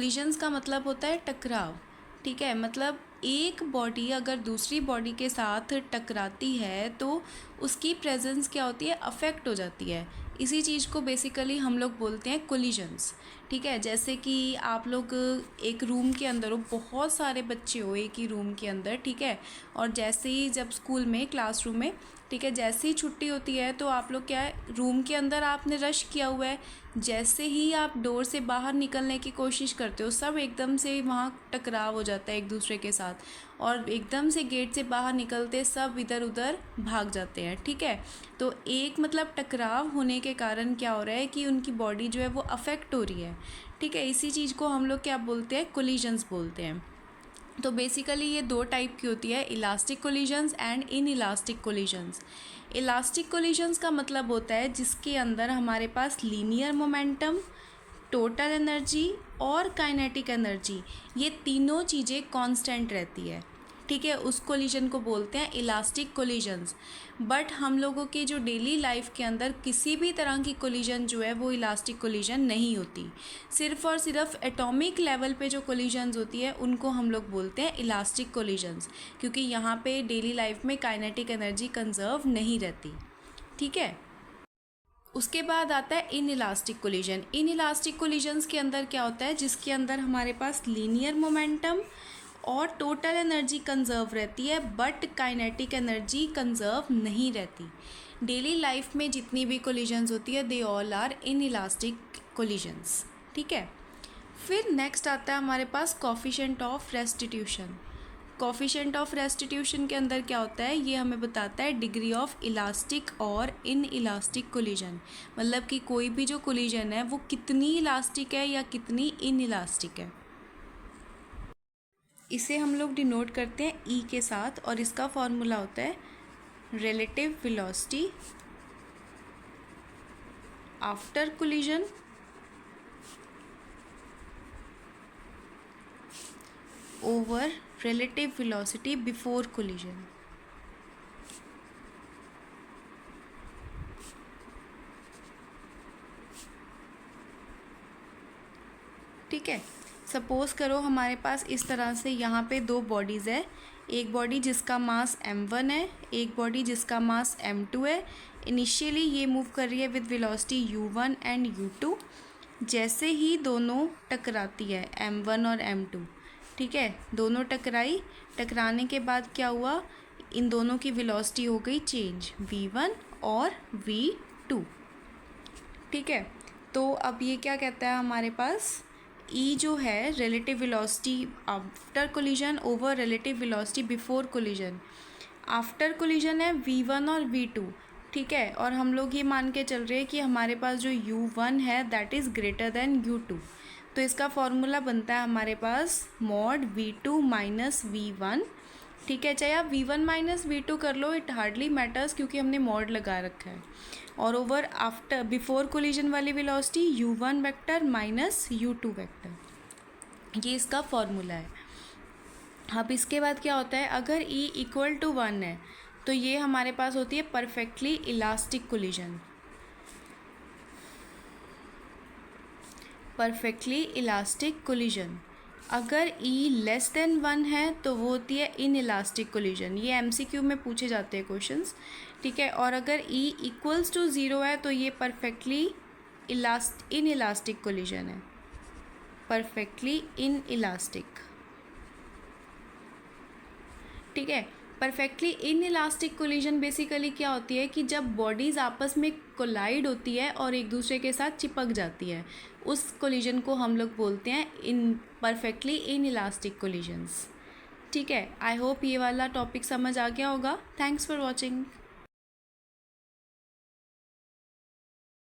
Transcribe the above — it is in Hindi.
कोलिजन्स का मतलब होता है टकराव, ठीक है। मतलब एक बॉडी अगर दूसरी बॉडी के साथ टकराती है तो उसकी प्रेजेंस क्या होती है, अफेक्ट हो जाती है। इसी चीज़ को बेसिकली हम लोग बोलते हैं कोलिजन्स, ठीक है। जैसे कि आप लोग एक रूम के अंदर हो, बहुत सारे बच्चे हो एक ही रूम के अंदर, ठीक है। और जैसे ही जब स्कूल में क्लासरूम में, ठीक है, जैसे ही छुट्टी होती है तो आप लोग क्या है, रूम के अंदर आपने रश किया हुआ है, जैसे ही आप डोर से बाहर निकलने की कोशिश करते हो सब एकदम से वहाँ टकराव हो जाता है एक दूसरे के साथ, और एकदम से गेट से बाहर निकलते सब इधर उधर भाग जाते हैं, ठीक है। तो एक मतलब टकराव होने के कारण क्या हो रहा है कि उनकी बॉडी जो है वो अफेक्ट हो रही है, ठीक है। इसी चीज़ को हम लोग क्या बोलते हैं, कोलिजन्स बोलते हैं। तो बेसिकली ये दो टाइप की होती है, elastic collisions and in elastic collisions. Elastic collisions का मतलब होता है जिसके अंदर हमारे पास लीनियर मोमेंटम, टोटल एनर्जी और काइनेटिक एनर्जी, ये तीनों चीज़ें कांस्टेंट रहती है, ठीक है। उस कोलिजन को बोलते हैं इलास्टिक कोलिजन्स। बट हम लोगों के जो डेली लाइफ के अंदर किसी भी तरह की कोलिजन जो है वो इलास्टिक कोलिजन नहीं होती। सिर्फ और सिर्फ एटॉमिक लेवल पे जो कोलिजन्स होती है उनको हम लोग बोलते हैं इलास्टिक कोलिजन्स, क्योंकि यहाँ पे डेली लाइफ में काइनेटिक एनर्जी कंजर्व नहीं रहती, ठीक है। उसके बाद आता है in elastic collision. In elastic collisions के अंदर क्या होता है, जिसके अंदर हमारे पास लीनियर मोमेंटम और टोटल एनर्जी कंजर्व रहती है बट काइनेटिक एनर्जी कंजर्व नहीं रहती। डेली लाइफ में जितनी भी कोलिजन्स होती है they all are inelastic collisions, ठीक है। फिर नेक्स्ट आता है हमारे पास coefficient of restitution. Coefficient of restitution के अंदर क्या होता है, ये हमें बताता है डिग्री ऑफ इलास्टिक और इन इलास्टिक कोलिजन, मतलब कि कोई भी जो कोलिजन है वो कितनी इलास्टिक है या कितनी इन इलास्टिक है। इसे हम लोग डिनोट करते हैं ई के साथ, और इसका फॉर्मूला होता है relative velocity after collision over relative velocity before collision। ठीक है। सपोज़ करो हमारे पास इस तरह से यहाँ पे दो बॉडीज़ है, एक बॉडी जिसका मास m1 है, एक बॉडी जिसका मास m2 है। इनिशियली ये मूव कर रही है with velocity u1 and u2। जैसे ही दोनों टकराती है m1 और m2, ठीक है, दोनों टकराने के बाद क्या हुआ, इन दोनों की वेलोसिटी हो गई चेंज, v1 और v2, ठीक है। तो अब ये क्या कहता है हमारे पास, E जो है relative velocity after collision over relative velocity before collision. After collision है v1 और v2, ठीक है। और हम लोग ये मान के चल रहे हैं कि हमारे पास जो u1 है that is greater than u2। तो इसका फॉर्मूला बनता है हमारे पास मॉड v2 माइनस v1, ठीक है। चाहे आप v1 माइनस v2 कर लो, इट हार्डली मैटर्स क्योंकि हमने मॉड लगा रखा है। और ओवर आफ्टर बिफोर कोलिजन वाली velocity u1 vector minus u2 vector, ये इसका फॉर्मूला है। अब इसके बाद क्या होता है, अगर E इक्वल टू 1 है तो ये हमारे पास होती है perfectly elastic collision. Perfectly elastic collision. अगर E लेस देन 1 है तो वो होती है इन इलास्टिक कोलिजन। ये MCQ में पूछे जाते हैं क्वेश्चंस, ठीक है। और अगर E इक्वल्स टू 0 है तो ये परफेक्टली इन इलास्टिक कोलिजन है, परफेक्टली इन इलास्टिक, ठीक है। Perfectly in elastic collision basically क्या होती है कि जब बॉडीज़ आपस में कोलाइड होती है और एक दूसरे के साथ चिपक जाती है, उस कोलिजन को हम लोग बोलते हैं in perfectly in elastic collisions, ठीक है। आई होप ये वाला टॉपिक समझ आ गया होगा। Thanks for watching.